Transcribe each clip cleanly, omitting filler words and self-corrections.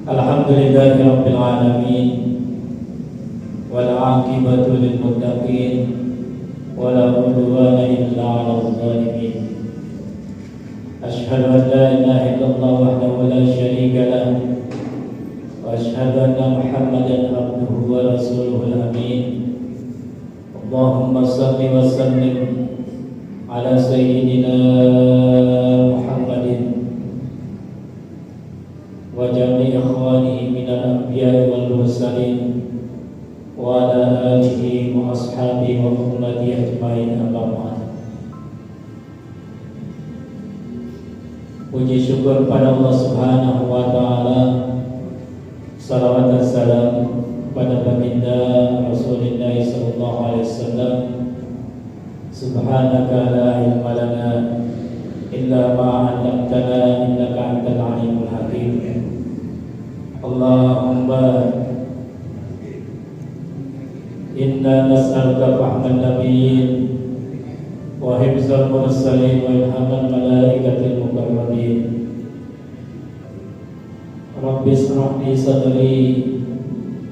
Alhamdulillahirabbil alamin wal 'aqibatu lil muttaqin wala udwana illa 'alal zalimin. Asyhadu an la ilaha illallah wahdahu la syarika lah wa asyhadu anna Muhammadan abduhu wa rasuluhul amin. Allahumma shalli wa sallim ala sayyidina Muhammadin wa jami' ikhwanihi minal anbiya'i wal mursalin wa ala alihi wa ashabihi wa ummatihi ajma'in, amma ba'd. Puji syukur pada Allah Subhanahu wa taala, salawat dan salam pada baginda Rasulullah sallallahu alaihi wasallam. Subhanaka la ilma lana illa ma 'allamtana innaka antal alimul hakim. Allahumma inna nas'aluka fahman nabiyyin wa hifzal mursalin wa ilhamal malaikatil mukarramin. Rabbi ishrah li sadri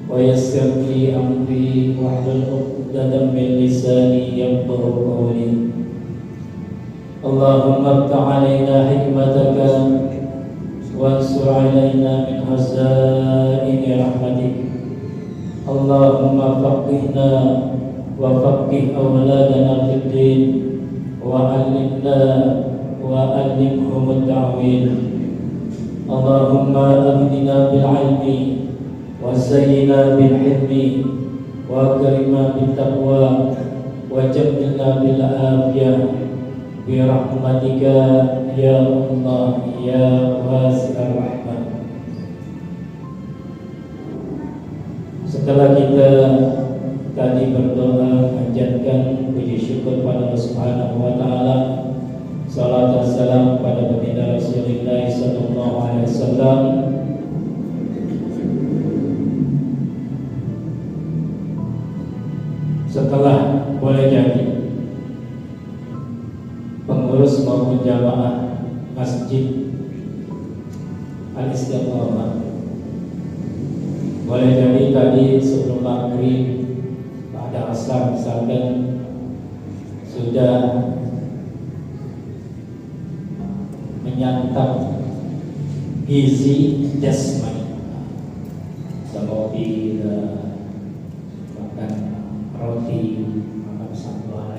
wa yassir li amri wahlul 'uqdatam min lisani yafqahu qawli. Allahumma iftah 'alaina hikmataka wansur 'alaina min hazaini rahmatik. Allahumma faqihna wa faqih awladana fid din wa 'allimna wa 'allimhum at-ta'wil. Allahumma aghnina bil 'ilmi wa zayyina bil hilmi wa akrimna bit taqwa wa jammilna bil afiyah bi rahmatika ya Allah ya wasi'ar rahmat. Setelah kita tadi berdoa menjadikan puji syukur pada Allah Subhanahu wa taala, salat dan salam pada baginda Rasulullah sallallahu alaihi wasallam, setelah boleh jadi pengurus maupun jamaah Masjid Al-Istiqamah, boleh jadi tadi sebelum maghrib pada asar misalkan sudah menyantap gizi jasmani, seperti makan roti, makan sambal,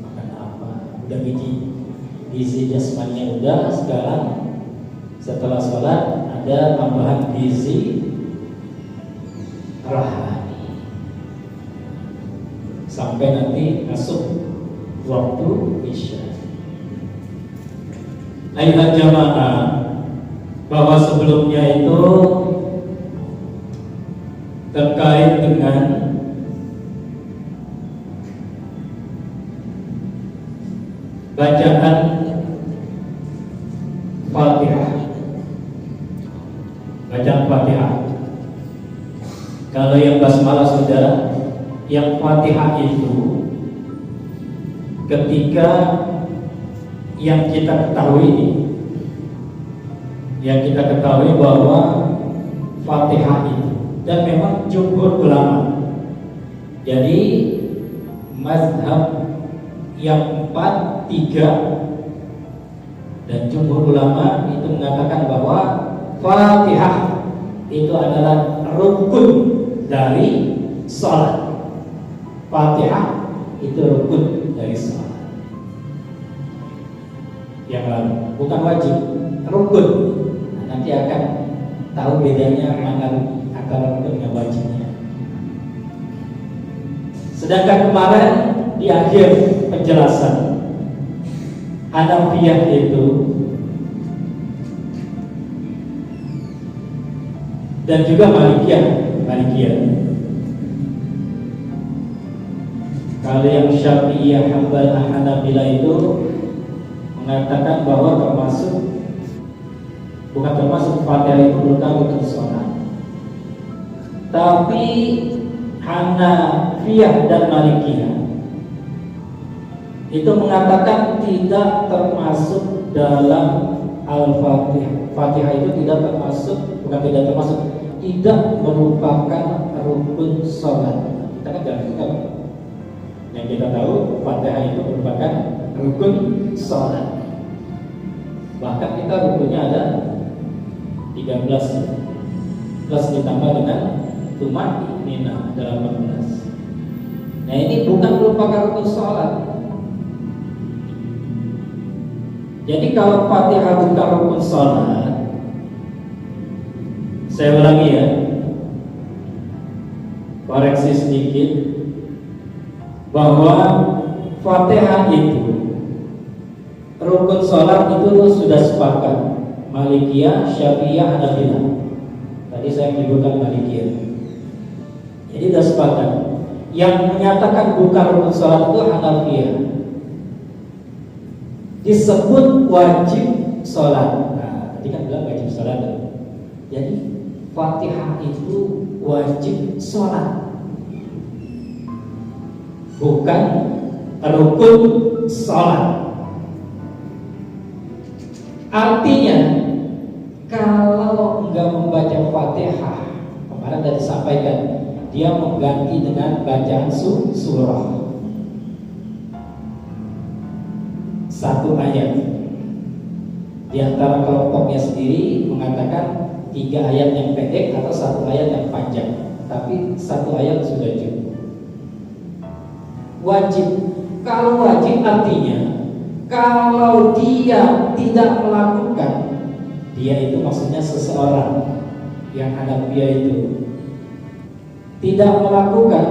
makan apa, udah gizi jasmaninya udah. Sekarang setelah sholat ada tambahan gizi rohani sampai nanti masuk waktu isya. Ayat jamaah, bahwa sebelumnya itu terkait dengan bacaan Fatihah. Bacaan Fatihah, kalau yang basmalah sudah, yang Fatihah itu ketika yang kita ketahui bahwa Fatihah itu, dan memang jumhur ulama, jadi mazhab yang 4-3 dan jumhur ulama itu mengatakan bahwa Fatihah itu adalah rukun dari salat. Fatihah itu rukun dari salat. Yang lalu bukan wajib, rukun. Nah, nanti akan tahu bedanya antara rukun dengan wajibnya. Sedangkan kemarin di akhir penjelasan, Hanafiyah itu dan juga Malikiyah. Kalau yang Syafi'iyah, Hambal, Hanabilah itu mengatakan bahwa bukan termasuk Fatihah itu rukun sholat. Tapi Hanafiyah dan Malikiyah itu mengatakan tidak termasuk dalam Al-Fatihah. Fatihah itu tidak termasuk, bukan tidak termasuk, tidak merupakan rukun sholat. Kita kan jangan tahu. Yang kita tahu Fatihah itu merupakan rukun sholat. Bahkan kita rukunnya ada 13 plus ditambah dengan tumaninah 18. Nah ini bukan merupakan rukun sholat. Jadi kalau Fatihah bukan rukun sholat, saya ulangi ya, koreksi sedikit, bahwa Fatihah itu rukun sholat itu sudah sepakat Malikiyah, Syafi'iyah, Hanafilah. Tadi saya menyebutkan Malikiyah. Jadi sudah sepakat. Yang menyatakan bukan rukun sholat itu Hanafiyah. Disebut wajib sholat. Nah, tadi kan bilang wajib sholat. Jadi Fatihah itu wajib sholat, bukan rukun sholat. Artinya kalau enggak membaca Fatihah, kemarin sudah disampaikan, dia mengganti dengan bacaan surah satu ayat. Di antara kelompoknya sendiri mengatakan 3 ayat yang pendek atau 1 ayat yang panjang, tapi 1 ayat sudah cukup. Wajib. Kalau wajib artinya kalau dia tidak melakukan, dia itu maksudnya seseorang yang Hanafiyah itu tidak melakukan,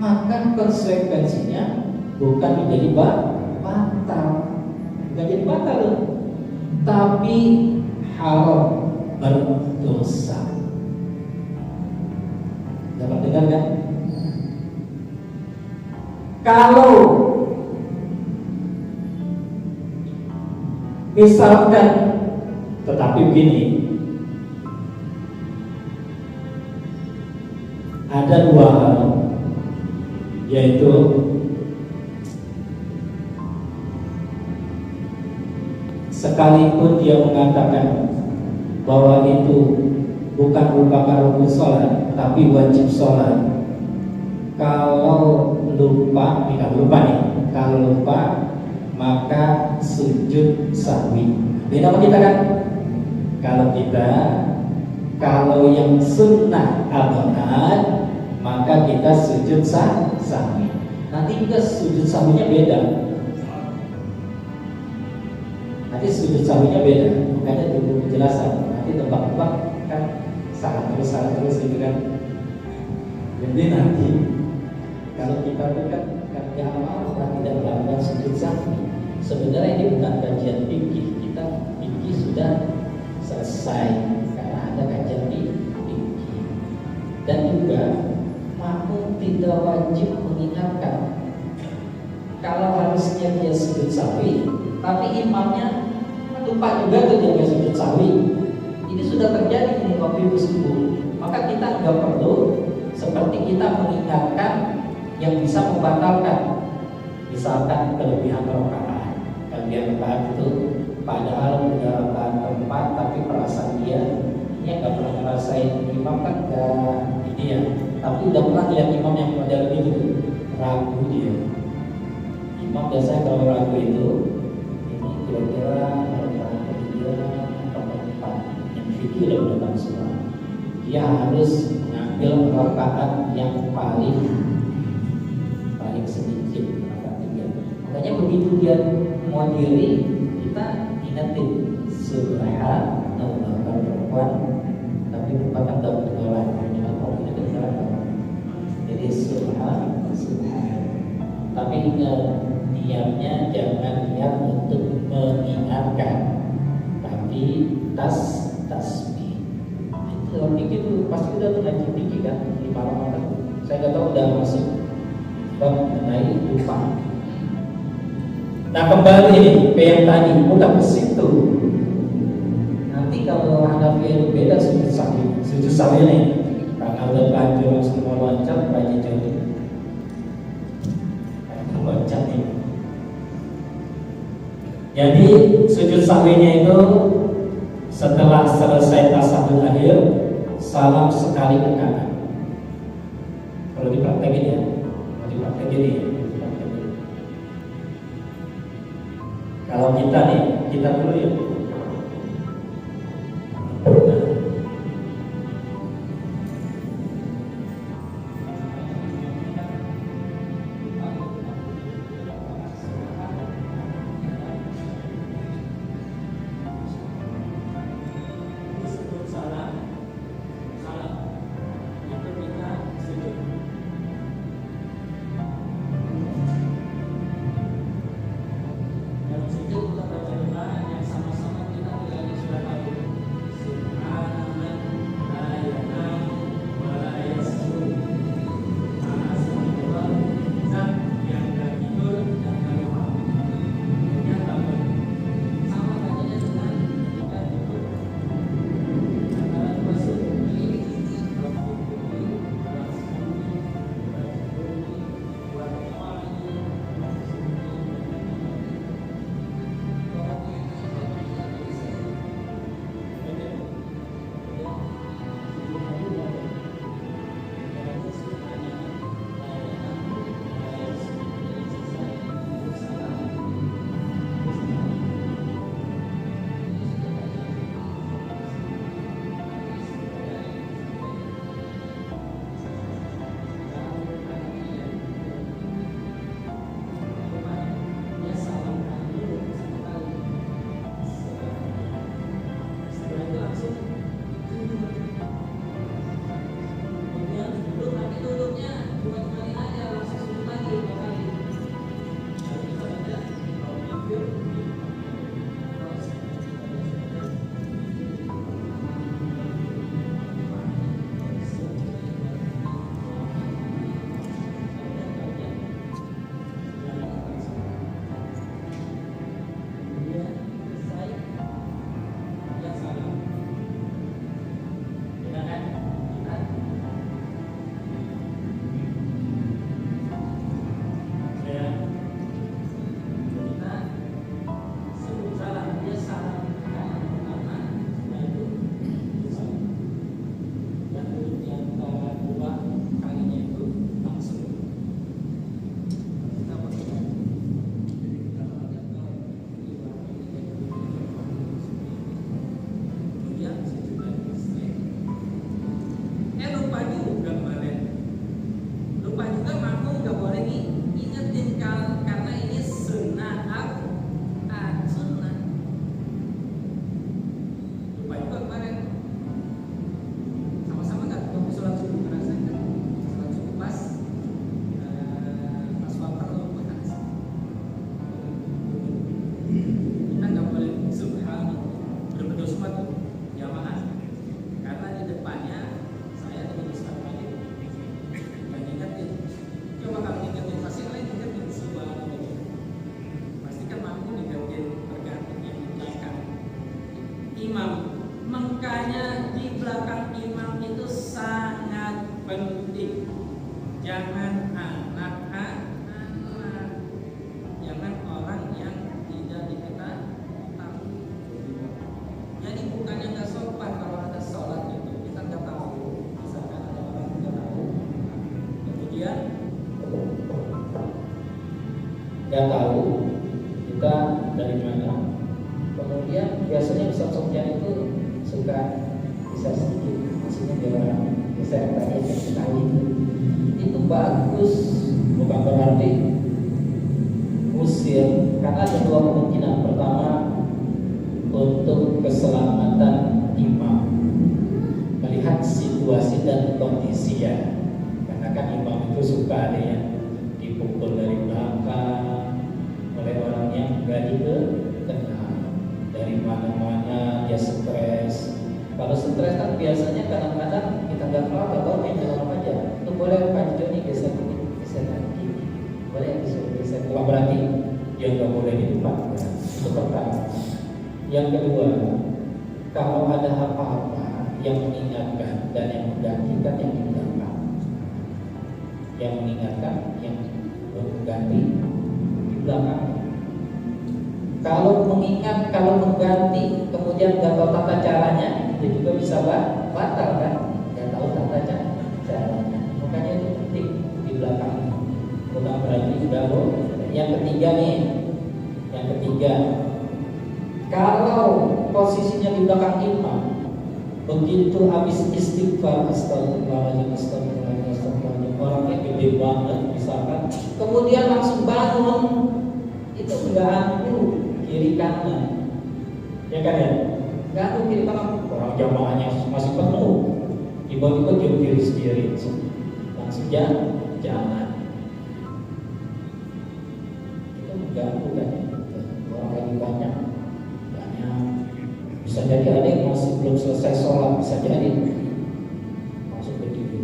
maka konsekuensinya bukan menjadi batal, bukan jadi batal loh, tapi haram, berdosa. Dapat dengar kan? Kalau misalkan, tetapi begini, ada 2 hal, yaitu sekalipun dia mengatakan bahwa itu bukan merupakan rukun sholat tapi wajib sholat, kalau lupa, kalau lupa maka sujud sahwi. Beda sama kita kan? Kalau yang sunnah abad, maka kita sujud sahwi. Nanti juga sujud sahwinya beda. Makanya dulu penjelasan. Nanti tebak-tebak kan salah terus gitu kan. Jadi nanti kalau kita kan yang orang tidak melakukan sujud sahwi, sebenarnya ini bukan kajian fikih. Kita fikih sudah selesai karena ada kajian fikih. Dan juga makmum tidak wajib mengingatkan kalau harusnya dia sujud sahwi, tapi imamnya lupa juga tuh dia sujud sahwi. Ini sudah terjadi di waktu subuh, maka kita nggak perlu seperti kita mengingatkan yang bisa membatalkan. Misalkan kelebihan rakaat itu padahal udah rakaat keempat, tapi perasaan dia nggak pernah ngerasain imam kan nggak ini ya, tapi udah pernah lihat imam yang model gitu, ragu dia. Imam biasanya kalau ragu itu ini kira-kira rakaat ketiga atau keempat, yang fikih udah mendapat semua, dia harus mengambil rakaat yang paling sedikit, rakaat 3. Makanya begitu dia mau diri, kita ingetin subhanallah, perempuan tapi merupakan dapat orang kalau kita kedengaran. Jadi subhan. Tapi ingat, niatnya jangan niat untuk mengingatkan, tapi tasbih. Itu orang fikih itu pasti udah ngaji fikih kan di malam-malam. Saya nggak tahu udah masuk bab mengenai lupa. Nah kembali ini ke yang tadi, bukan ke situ. Nanti kalau Hanafiyah itu beda sujud sahwi nih, karena udah lanjut langsung mau loncat baca jauh. Loncat nih. Jadi sujud sahwinya itu Setelah selesai tasyahud akhir, salam sekali ke kanan. Kalau dipraktekin ya, kalau dipraktekin ya. Kalau kita nih, kita dulu ya. Nggak tahu kita dari mana. Kemudian biasanya Ustaz Sofyan itu suka bisa sedikit, maksudnya dia orang bisa tanya sekali itu bagus, bukan berarti usir, karena ada dua kemungkinan. Pertama, untuk keselamatan imam, melihat situasi dan kondisi ya, karena kan imam itu suka ada yang dipukul dari belakang oleh orang yang nggak dikenal, dari mana-mana dia stres. Kalau stres kan biasanya kadang-kadang kita nggak tahu main jalan aja. Itu boleh Pak Joni geser ini, geser lagi, boleh geser. Bukan berarti yang nggak boleh di depan. Itu pertama. Yang kedua, kalau ada apa-apa yang mengingatkan dan yang menggantikan yang di belakang, yang mengingatkan yang mengganti di belakang. Kalau mengingat, kalau mengganti, kemudian nggak tahu tata caranya, itu juga bisa batal kan? Nggak tahu tata caranya. Makanya itu penting di belakang. Bukan berarti baru. Yang ketiga nih, kalau posisinya di belakang imam, begitu habis istighfar, astagfirullahaladzim, orangnya gede banget misalkan, kemudian langsung bangun, itu nggak anu kiri kanan, ya kan ya? Nggak anu kiri kanan, orang jamaahnya masih penuh, tiba-tiba dia kiri sendiri, langsung jalan. Itu nggak anu kan? Orang lagi banyak, bisa jadi ada yang masih belum selesai sholat, bisa jadi langsung berdiri.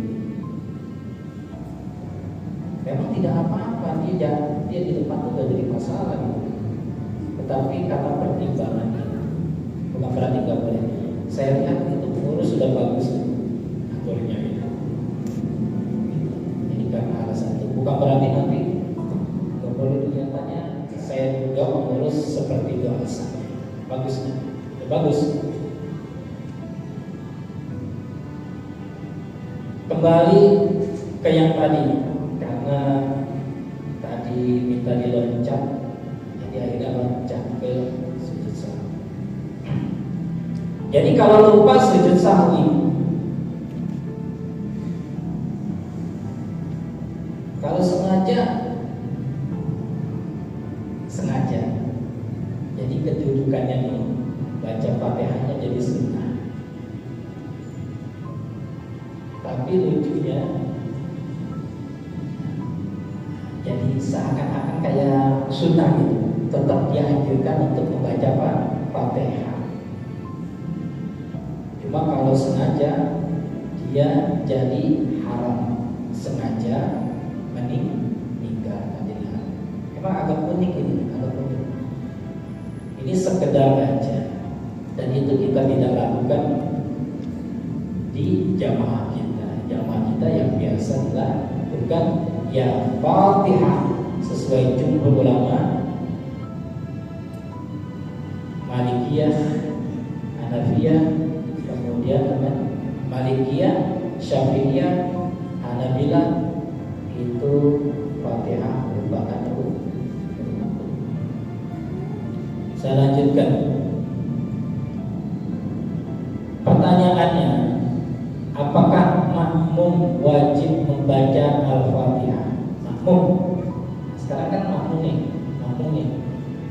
Memang tidak apa-apa, dia di depan juga jadi masalah gitu. Tetapi karena pertimbangan ini, bukan berarti nggak boleh. Saya lihat itu pengurus sudah bagus aturnya itu. Ini karena alasan itu, bukan berarti nanti nggak boleh kelihatannya. Saya juga mengurus seperti itu alasan. Bagusnya, bagus. Kembali ke yang tadi, karena tadi minta diloncat, jadi akhirnya loncat ke sujud sahwi. Jadi kalau lupa sujud sahwi, kalau sengaja, jadi kedudukannya ini baca Fatihahnya jadi sunnah. Tapi lucunya, jadi seakan-akan kayak sunnah gitu, tetap dianjurkan untuk membaca Fatihah. Cuma kalau sengaja dia jadi haram, sengaja meninggalkan. Emang agak unik ini, Ini sekedar aja, dan itu kita tidak lakukan di jamaah kita yang biasa dilakukan ya Fatihah sesuai jumhur ulama Malikiyah, Hanafiyah, kemudian Malikiyah, Syafi'iyah, Hanabilah, itu Fatihah merupakan rukun. Saya lanjutkan. Pertanyaannya, apakah makmum wajib membaca Al-Fatihah? Makmum. Sekarang kan makmum nih.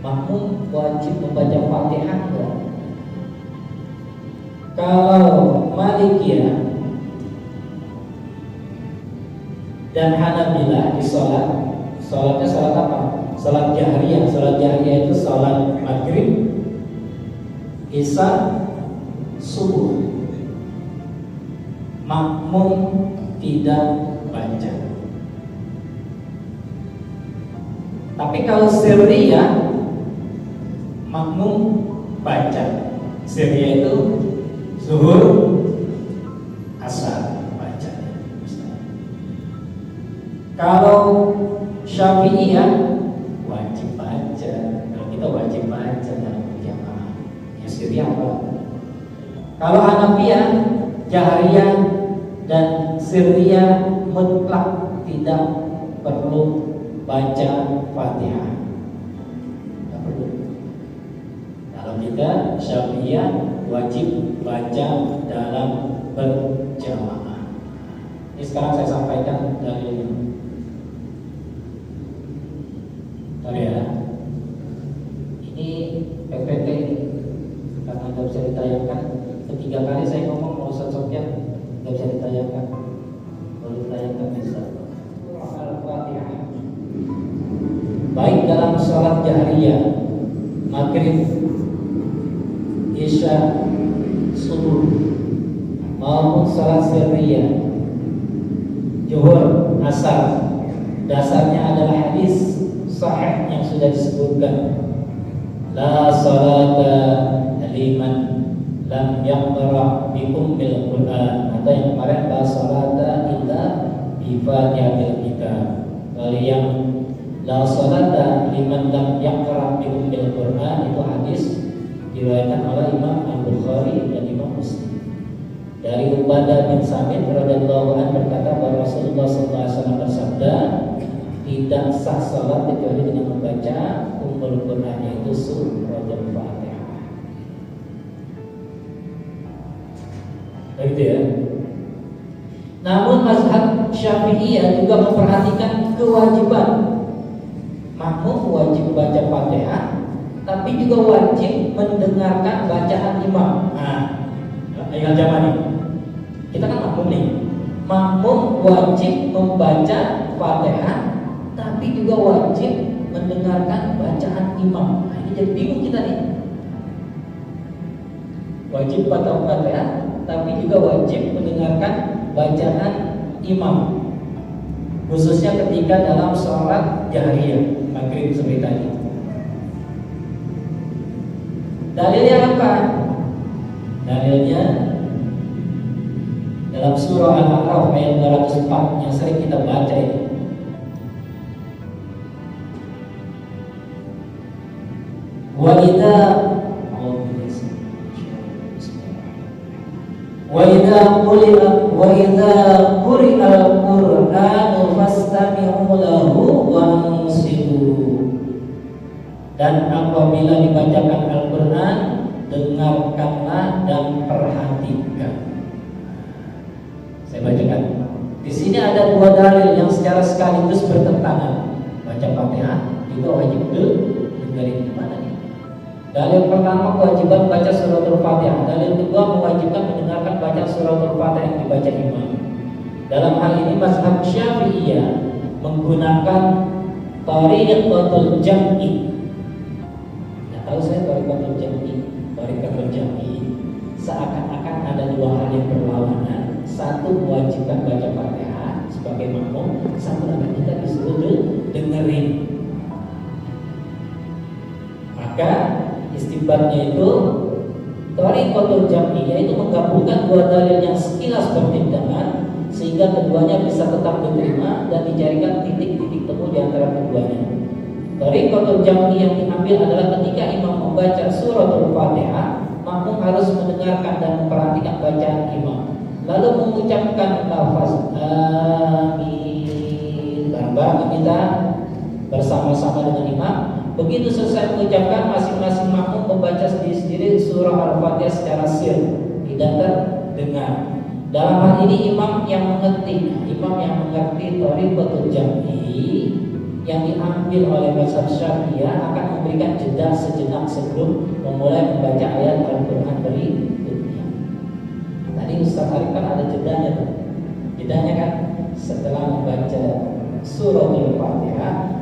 Makmum wajib membaca Fatihah enggak? Kalau Malikiyah dan Hanabilah di sholatnya sholat apa? Sholat jahriyah. Sholat jahriyah itu sholat maghrib, isya, subuh. Makmum tidak baca. Tapi kalau sirriyah, makmum baca. Sirriyah itu zuhur, asar baca. Kalau Syafi'iyah wajib baca. Kalau kita wajib baca dalam berjamaah, ya sirriyah apa? Kalau Hanafiyah, jahriyah dan sirriyah mutlak tidak perlu baca Fatihah. Tidak perlu. Kalau kita Syafi'iyah wajib baca dalam berjamaah. Ini sekarang saya sampaikan dalilnya. Ya, ini PPT karena nggak bisa ditayangkan. Ketiga kali saya ngomong mau Ustaz Sofyan nggak bisa ditayangkan. Kalau ditayangkan bisa. Al-Fatihah. Baik dalam sholat jahriyah, maghrib, isya, subuh, maupun sholat sirriyah, zuhur, asar, dasarnya adalah hadis sahih yang sudah disebutkan, la salata liman lam yaqra bi ummil Qur'an, atau yang kemarin la salata illa bi fatihatil kitab. Kalau yang la salata liman lam yaqra bi ummil Qur'an diriwayatkan oleh Imam Al-Bukhari dan Imam Muslim. Dari Ubadah bin Samit radhiyallahu anhu berkata bahwa Rasulullah SAW bersabda, tidak sah salat kecuali dengan membaca Ummul Quran, yaitu suratul Fatihah. Begitu ya. Namun mazhab Syafi'iyah juga memperhatikan kewajiban makmum wajib baca Fatihah, tapi juga wajib mendengarkan bacaan imam. Nah, ingat zaman ini. Kita kan makmum nih. Makmum wajib membaca Fatihah, tapi juga wajib mendengarkan bacaan imam. Nah, ini jadi bingung kita nih. Wajib baca Fatihah, tapi juga wajib mendengarkan bacaan imam. Khususnya ketika dalam sholat jahriyah maghrib seperti tadi. Dalilnya apa? Dalilnya dalam surah Al-A'raf ayat 204 yang sering kita baca ini. Wa idza quri'a al-Qur'anu fastami'u lahu wa ansitu. Dan apabila dibacakan Al-Quran, dengarkanlah dan perhatikan. Saya bacakan. Di sini ada dua dalil yang secara sekaligus bertentangan. Baca Fatihah juga wajib dengerin gimana nih? Dalil pertama kewajiban baca suratul Fatihah. Dalil kedua mewajibkan mendengarkan baca suratul Fatihah yang dibaca imam. Dalam hal ini mazhab Syafi'iyah menggunakan thariqatul jam'i. Tahu saya thariqatul jam'i seakan-akan ada dua hal yang berlawanan. Satu mewajibkan baca Fatihah sebagai makmum, satu lagi kita disuruh dengerin. Maka istibatnya itu thariqatul jam'i, yaitu menggabungkan dua dalil yang sekilas bertentangan sehingga keduanya bisa tetap diterima dan dicarikan titik-titik temu di antara keduanya. Thariqatul jam'i yang diambil adalah ketika imam membaca suratul Fatihah, makmum harus mendengarkan dan memperhatikan bacaan imam, lalu mengucapkan lafaz amin bareng-bareng kita bersama-sama dengan imam. Begitu selesai mengucapkan, masing-masing makmum membaca sendiri-sendiri surah Al-Fatihah secara sir, tidak terdengar. Dalam hal ini imam yang mengerti thariqatul jam'i yang diambil oleh mazhab Syafi'iyah akan memberikan jeda sejenak sebelum memulai membaca ayat Al-Quran berikutnya. Tadi Ustaz Arif kan ada jedanya tuh. Jedanya kan setelah membaca suratul Fatihah,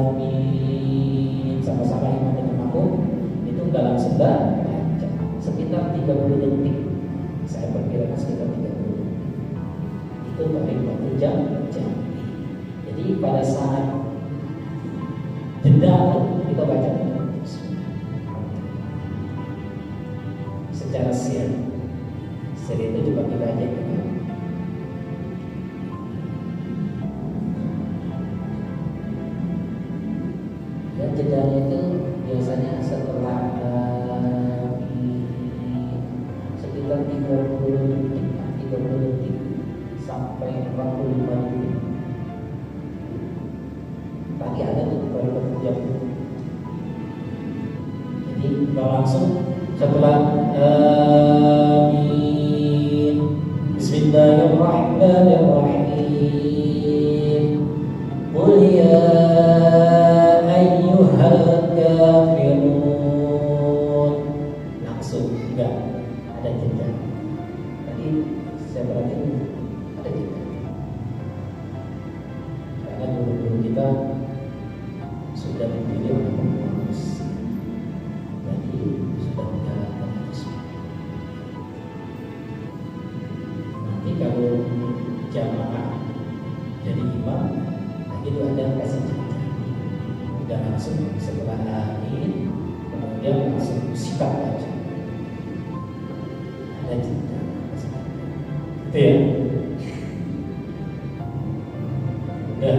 amin sama-sama imam dengan makmum, itu dalam sekitar 30 detik. Saya perkirakan sekitar 30. Itu thariqatul jam'i. Jadi pada saat jeda kita baca secara sir itu juga kita aja gitu. Dan jedanya itu biasanya setelah sekitar 30 detik sampai 45 detik. Tadi ada tuh thariqatul jam'i. Jadi nggak langsung setelah amin bismillahirrahmanirrahim qul ya ayyuhal kafirun, langsung enggak ada jeda. Tadi saya perhatiin ada jeda karena guru-guru kita sudah dipilih oleh pengurus, jadi sudah menjalankan itu semua. Nanti kalau jamaah jadi imam, lagi itu ada kasih jeda, tidak langsung setelah amin kemudian langsung sikap baca, ada jeda. Itu ya. Udah.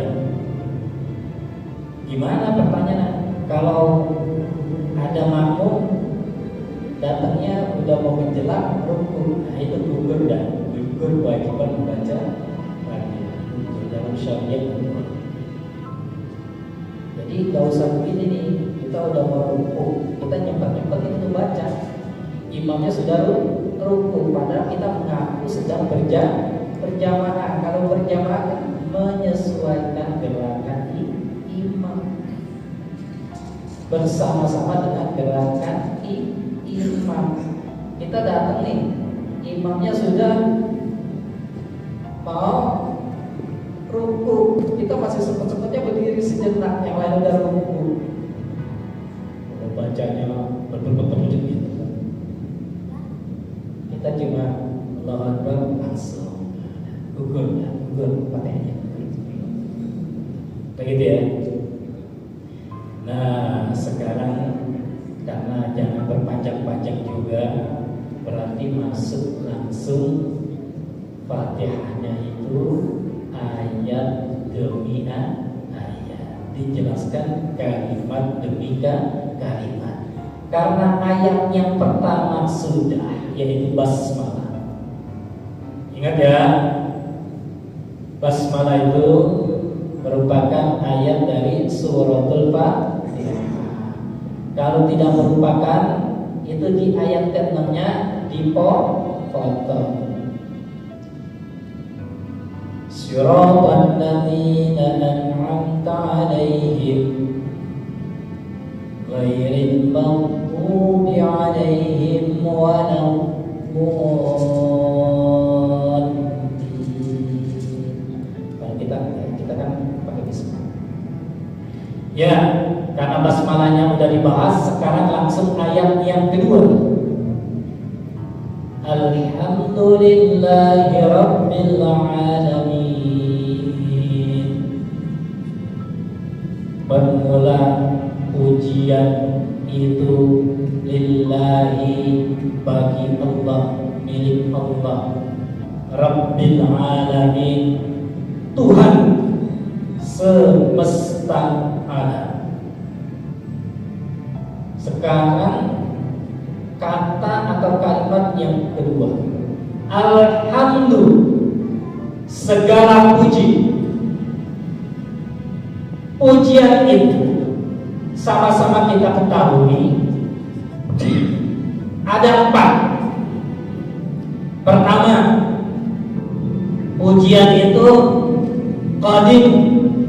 Gimana pertanyaan? Kalau ada makmum udah mau menjelang rukuk, nah itu gugur kewajiban membaca Fatihah. Gugur dalam syariat gugur. Jadi gak usah begini nih, kita udah mau rukuk, kita nyempat itu baca. Imamnya sudah rukuk, padahal kita mengaku sedang berjamaah. Kalau berjamaah kan menyesuaikan gerakan imam bersama-sama dengan gerakan imam. Kita datang nih, imamnya sudah mau rukuk, kita masih sempet-sempetnya berdiri sejenak, yang lain udah rukuk. Bacanya berbetul-betul gitu. Kita cuma Allahu Akbar langsung gugur Fatihahnya. Begitu ya. Nah, sekarang karena jangan berpanjang-panjang juga, berarti masuk langsung Fatihahnya itu ayat demi ayat, dijelaskan kalimat demi kalimat. Karena ayat yang pertama sudah, yaitu basmalah. Ingat ya, basmalah itu merupakan ayat dari suratul Fatihah. Kalau tidak merupakan, itu di ayat ke-6-nya dipotong. Siratal ladzina an'amta 'alaihim ghairil maghdubi 'alaihim waladdallin. Kalau kita kan pakai bismillah. Ya, karena basmalahnya udah dibahas, sekarang langsung ayat yang kedua. Alhamdulillahi Rabbil Alamin. Bermula pujian itu lillahi, bagi Allah, milik Allah, Rabbil Alamin, Tuhan semesta alam. Sekarang kata atau kalimat yang kedua, alhamdulillah, segala puji. Pujian itu sama-sama kita ketahui ada 4. Pertama, pujian itu qadim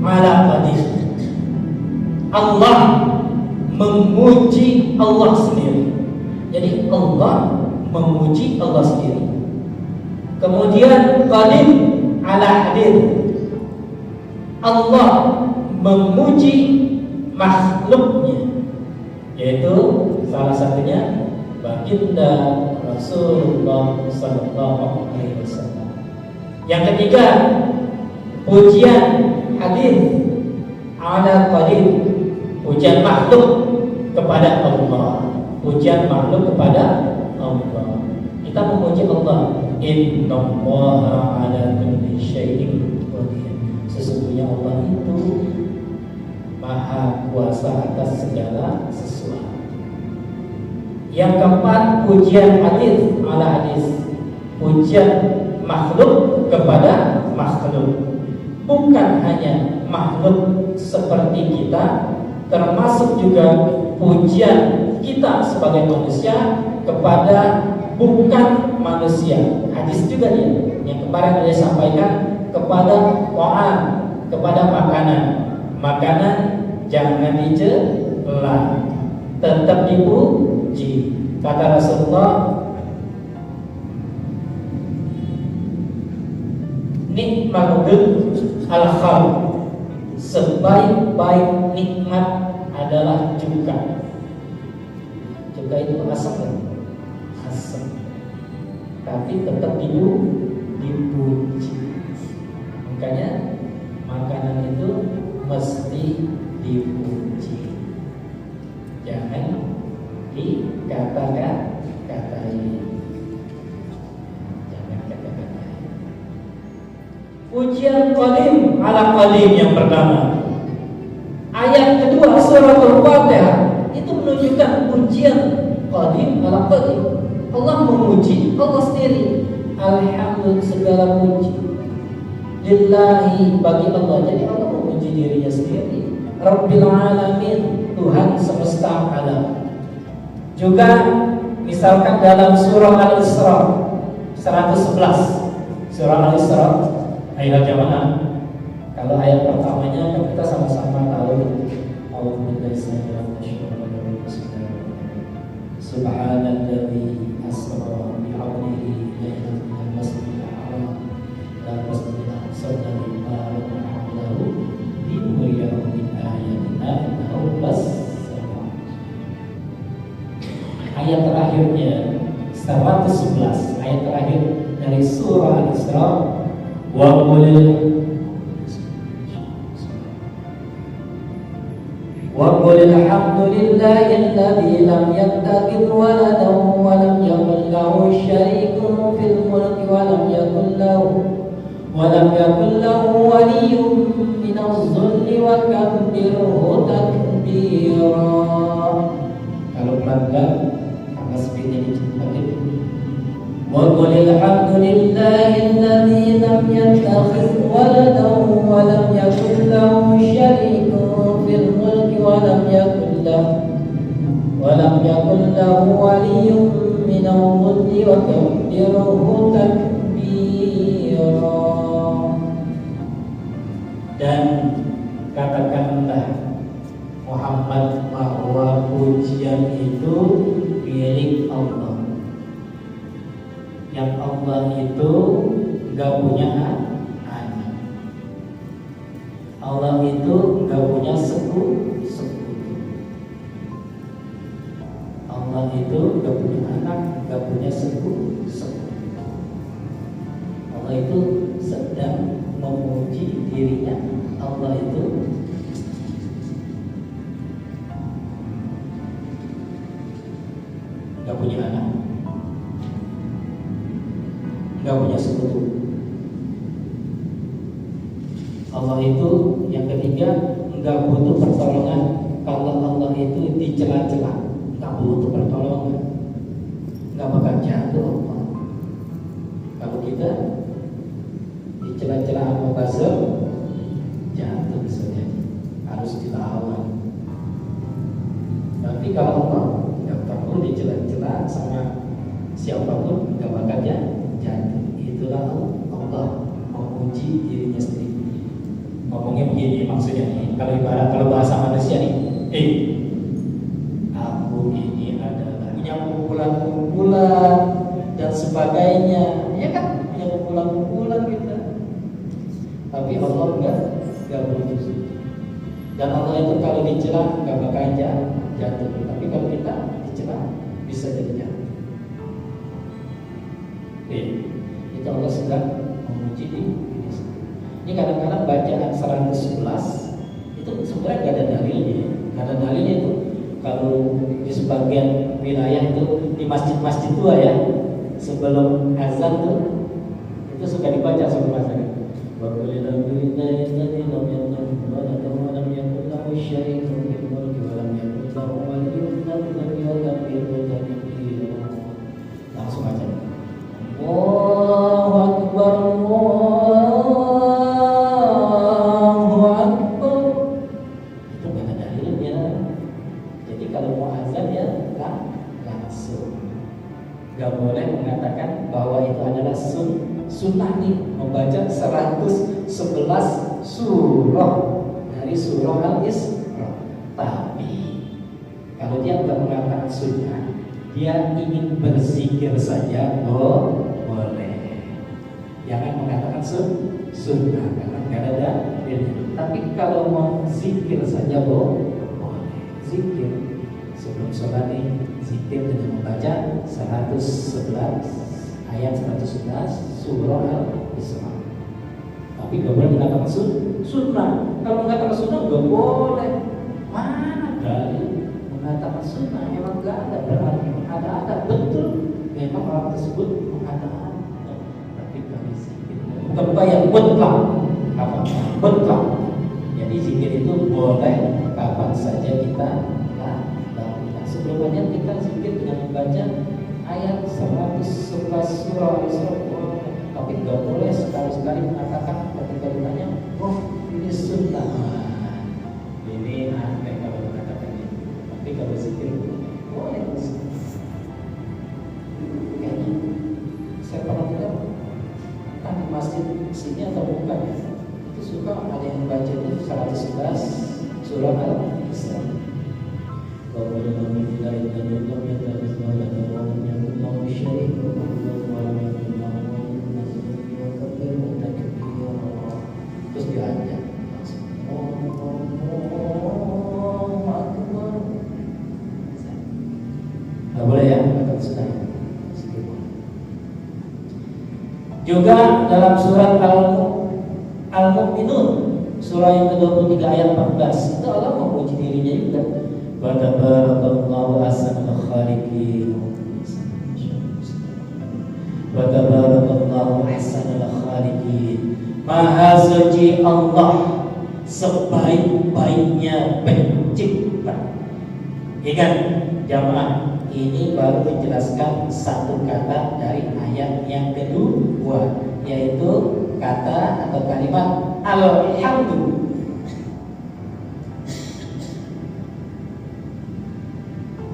ala qadim. Allah memuji Allah sendiri. Jadi Allah memuji Allah sendiri. Kemudian qadim ala hadir, Allah memuji makhluknya, yaitu salah satunya baginda Rasulullah sallallahu alaihi wasallam. Yang ketiga, pujian hadir ala qadim, pujian makhluk kepada Allah. Pujian makhluk kepada Allah. Kita memuji Allah. Innallaha ala kulli syai'in qadir. Sesungguhnya Allah itu Maha kuasa atas segala sesuatu. Yang keempat, pujian hadis ala hadis. Pujian makhluk kepada makhluk. Bukan hanya makhluk seperti kita, termasuk juga pujian kita sebagai manusia kepada bukan manusia. Hadis juga dia yang kemarin saya sampaikan, kepada ta'am, kepada makanan. Makanan jangan dicela, tetap dipuji. Kata Rasulullah, nikmatul al-khalq, sebaik-baik nikmat adalah cuka. Cuka itu asam kan? Asam. Tapi tetap dipuji. Makanya makanan itu mesti dipuji. Jangan dikata-katain. Jangan kata-katain. Pujian qadim ala qadim yang pertama. Ayat kedua suratul Fatihah itu menunjukkan pujian qadim ala qadim. Allah memuji Allah sendiri. Alhamdulillah, segala puji lillahi, bagi Allah. Jadi Allah memuji dirinya sendiri. Rabbil alamin, Tuhan semesta alam. Juga misalkan dalam surah Al-Isra 111, surah Al-Isra ayat yang mana? Kalau ayat pertamanya kan kita sama-sama tahu. Subhanalladzi asra bi 'abdihi lailan minal masjidil haram ila masjidil aqsa alladzi barakna hawlahu linuriyahu min ayatina innahu was-sami'ul. Ayat terakhirnya 111, ayat terakhir dari surah Al-Isra, wa qul alhamdulillahilladzi lam yattakhidh waladan wa lam yakul lahu syarikun fil mulki wa lam yakul lahu waliyyun minadh dhulli wa kabbirhu takbira. Kalau pelan-pelan karena speednya dicepatin. Wa qul alhamdulillahilladzi lam yattakhidh waladan wa lam yakul lahu syarikun fil mulki wa lam yakul lahu waliyyun minadh dhulli wa kabbirhu takbira. Dan katakanlah Muhammad bahwa pujian itu milik Allah. Yang Allah itu enggak punya anak. Allah itu enggak punya sekutu. Allah itu enggak punya anak, enggak punya sekutu. Allah itu sedang memuji dirinya. Allah itu enggak punya anak, enggak punya sekutu. Allah itu yang ketiga enggak butuh pertolongan. Kalau Allah itu dicela-cela, enggak butuh pertolongan, enggak bakal jatuh Allah. Kalau kita dicela-cela sama buzzer, jatuh bisa jadi, harus dilawan. Tapi kalau Allah enggak perlu dicela-cela sama siapapun, enggak bakal jatuh. Itulah Allah memuji dirinya sendiri. Ngomongnya begini maksudnya nih, kalau bahasa manusia nih, aku ini adalah punya kumpulan-kumpulan dan sebagainya, ya kan, punya kumpulan-kumpulan kita. Tapi Allah enggak butuh. Dan Allah itu kalau dicela enggak bakal jatuh. Tapi kalau kita dicela bisa jadi jatuh. Itu Allah sedang memuji diri. Ini kadang-kadang bacaan 111 itu sebenarnya gak ada dalilnya. Gak ada dalilnya itu. Kalau di sebagian wilayah itu di masjid-masjid tua ya, sebelum azan tuh itu suka dibaca sebelum azan. Wa qul alhamdulillahilladzi lam yattakhidh waladan wa lam yakul lahu syarikun fil mulki wa lam yakul lahu waliyyun minadh dhulli wa kabbirhu takbira. Langsung aja. Allahu Akbar, Allahu Akbar. Itu gak ada dalilnya. Jadi kalau mau azan ya langsung. Gak boleh mengatakan bahwa itu adalah sunnah nih, membaca 111 surah dari surah Al-Isra. Tapi kalau dia nggak mengatakan sunnah, dia ingin berzikir saja, boleh. Jangan mengatakan sunnah karena nggak ada dalil. Tapi kalau mau zikir saja, boleh. Zikir sebelum sholat nih, zikir dengan membaca 111 ayat 111 surah Al-Isra. Tapi gak boleh mengatakan sunnah. Kalau mengatakan sunnah gak boleh. Mana dalil mengatakan sunnah? Memang gak ada. Berarti ada betul. Memang orang tersebut mengatakan. Tapi kami zikir bukan yang mutlak. Apa? Mutlak. Jadi zikir itu boleh kapan saja kita lakukan. Sebelumnya kita zikir dengan membaca ayat 111 surah Al-Isra, tapi nggak boleh sekali-sekali mengatakan ketika ditanya, oh ini sunnah, ini aneh kalau mengatakan ini. Tapi kalau zikir boleh. Kayaknya saya pernah dengar kan di masjid sini atau bukan ya, itu suka ada yang baca itu 111 surah Al-Isra. Kalau ada nama tidak ada Allah yang tak ada Allah yang Allah syirik terus diajak nggak boleh ya, akan sudah. Juga dalam surat Al-Mu'minun surah yang ke-23 ayat 14 itu Allah memuji dirinya juga. Wa tabarakallahu ahsanul khaliqin. Wa tabarakallahu ahsanul khaliqin. Maha suci Allah, sebaik-baiknya pencipta. Ingat jamaah, ini baru menjelaskan satu kata dari ayat yang kedua, yaitu kata atau kalimat alhamdulillah.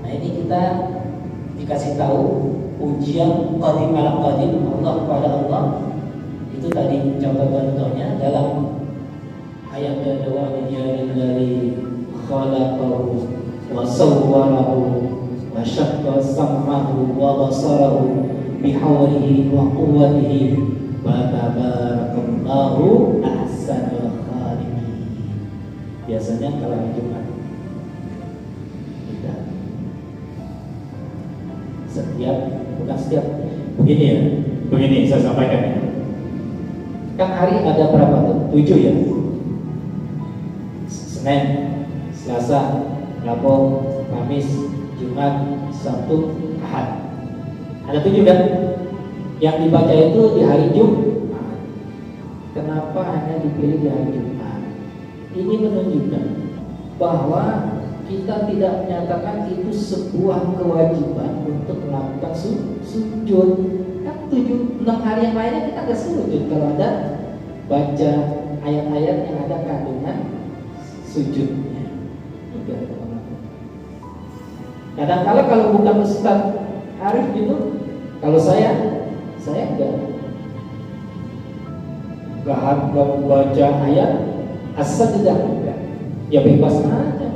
Nah ini kita dikasih tahu ujian qadim ala qadim Allah kepada Allah. Itu tadi contoh-contohnya dalam ayat kedua, dari khalaqahu wa sawwarahu wa syaqqa sam'ahu wa basarahu bihawlihi wa quwwatihi wa tabarakallahu ahsanul khaliqin. Biasanya kalau hari Jumat kita bukan setiap begini ya, begini saya sampaikan ya. Kan hari ada berapa tuh? 7 ya. Senin, Selasa, Rabu, Kamis, Jumat, Sabtu, Ahad. Ada 7 kan? Yang dibaca itu di hari Jumat. Kenapa hanya dipilih di hari Jumat? Ini menunjukkan bahwa kita tidak menyatakan itu sebuah kewajiban untuk melakukan sujud. Kan 6 hari yang lainnya kita nggak sujud kalau ada baca ayat-ayat yang ada kandungan sujudnya. Kadang-kala kalau bukan Ustaz Arif gitu, kalau saya enggak baca ayat asal tidak enggak, ya bebas aja.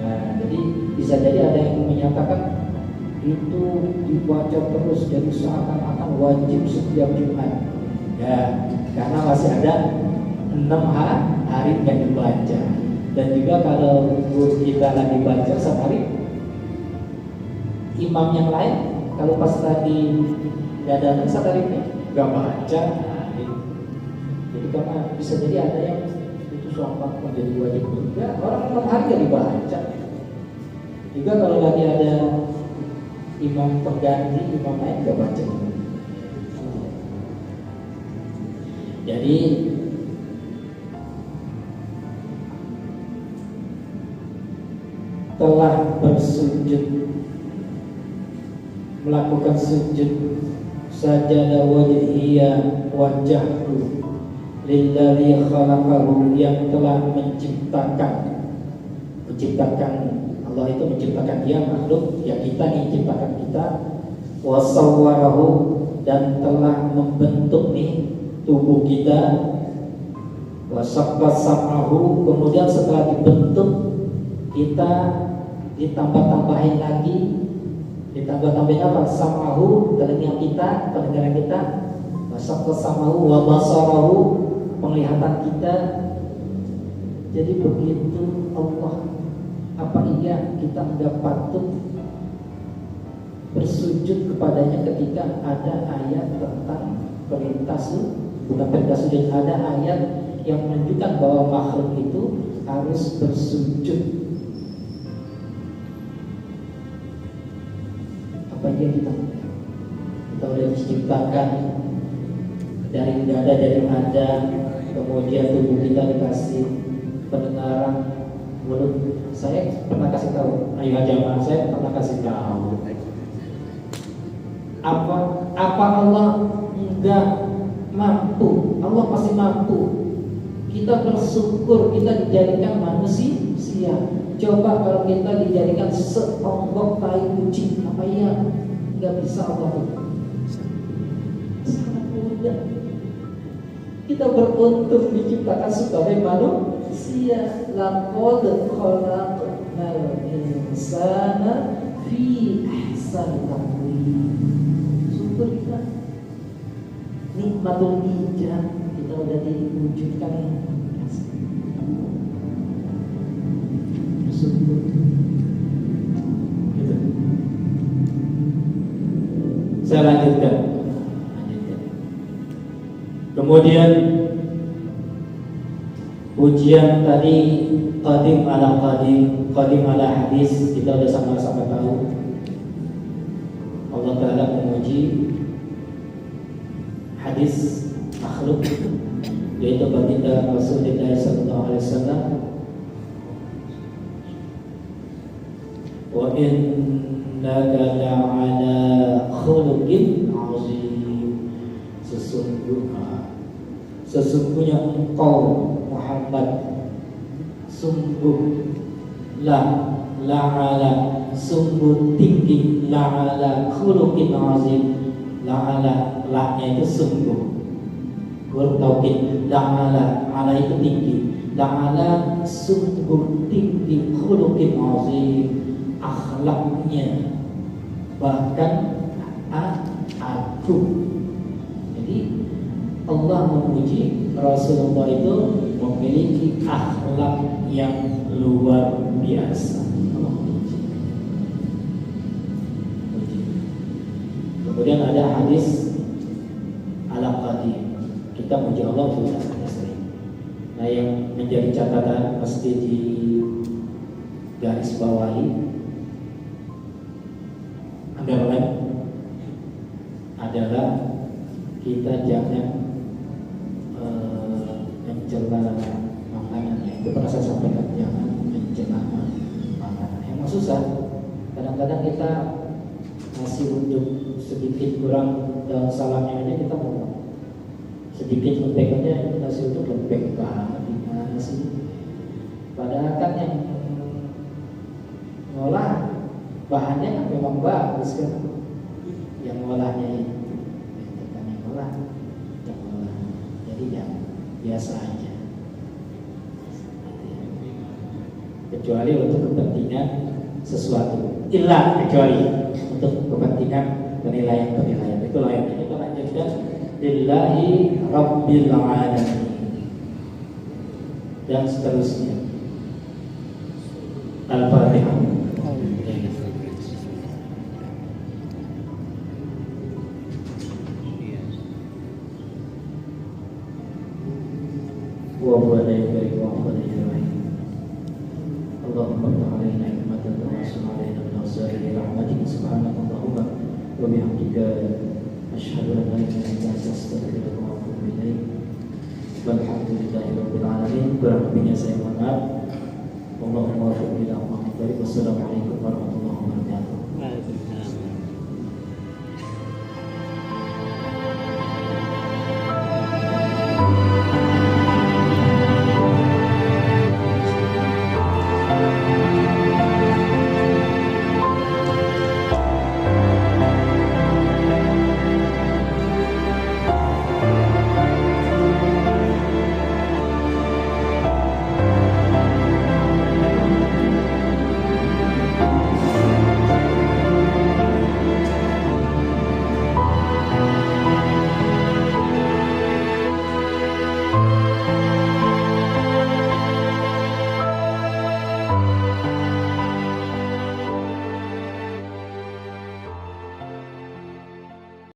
Nah, jadi bisa jadi ada yang menyatakan itu dibaca terus jadi seakan-akan wajib setiap Jumat. Ya, karena masih ada 6 hari yang dibaca. Dan juga kalau kita lagi baca sehari, imam yang lain kalau pas lagi dadakan satariknya nggak baca. Jadi karena bisa jadi ada yang itu sumpah menjadi wajib juga, orang 6 hari nggak dibaca. Juga kalau lagi ada imam pengganti, imam lain nggak baca. Jadi telah bersujud, melakukan sujud sajada wajhiya wajahku lillazi khalaqahu, yang telah menciptakan Allah itu menciptakan dia makhluk, ya kita nih ciptakan kita, wasawwarahu, dan telah membentuk nih tubuh kita, wasaqqa sam'ahu, kemudian setelah dibentuk kita ditambah-tambahin apa? Sam'ahu, telinga kita, pendengaran kita, wasaqqa sam'ahu wa basarahu, penglihatan kita. Jadi begitu Allah, apa iya kita enggak patut bersujud kepadanya ketika ada ayat tentang perintah bukan perintah sujud, ada ayat yang menunjukkan bahwa makhluk itu harus bersujud. Apa iya kita udah diciptakan dari dada jadi ada, kemudian tubuh kita dikasih pendengaran, mulut. Saya pernah kasih tahu Ayo jamaah, saya pernah kasih tahu. Apa Allah enggak mampu? Allah pasti mampu. Kita bersyukur kita dijadikan manusia. Coba kalau kita dijadikan seonggok tai kucing, apa iya? Enggak bisa Allah. Sangat mudah. Kita beruntung diciptakan sebagai manusia. Laqad khalaqnal insana fi ahsani taqwim. Syukur kita. Nikmatul ijab kita udah diwujudkan. Syukur. Gitu. Saya lanjutkan. Kemudian ujian tadi qadim ala hadis, kita sudah sama-sama tahu Allah Ta'ala memuji hadis makhluk, yaitu baginda Rasulullah SAW. Wa innaka la'ala khuluqin azim. Sesungguhnya engkau Muhammad la'ala sungguh tinggi, la'ala khuluqin azim. La'nya itu sungguh, huruf taukid. Ala itu tinggi, la'ala sungguh tinggi, khuluqin azim, akhlaknya bahkan agung. Jadi Allah memuji Rasulullah itu memiliki akhlak yang luar biasa. Kemudian ada hadis al-qadim. Kita muji Allah sudah sering. Nah, yang menjadi catatan mesti di garis bawahi underline adalah kita jangan mencela makanan. Itu pernah saya sampaikan, jangan mencela makanan. Yang susah kadang-kadang kita masih untuk sedikit kurang daun salamnya aja kita mau sedikit lembek aja, nasi itu lembek banget, gimana sih? Padahal kan yang ngolah bahannya kan memang bagus kan, yang ngolahnya itu kan yang ngolah. Jadi ya biasa aja, kecuali untuk kepentingan sesuatu, kecuali untuk kepentingan penilaian itu lain. Kita lanjutkan lillahi rabbil alamin dan seterusnya. Al-Fatihah. Wa huwa al-karim wa huwa al-rahim. Allahumma ta'ala ni'matan wa salamun ala rasulika rahmatika subhanakallahumma wa bihamdika asyhadu an la ilaha illa anta astaghfiruka wa atubu ilaik. Walhamdulillahirabbil alamin. Kurang lebihnya saya mohon maaf. Allahumma wafiqna. Wassalamualaikum warahmatullahi wabarakatuh.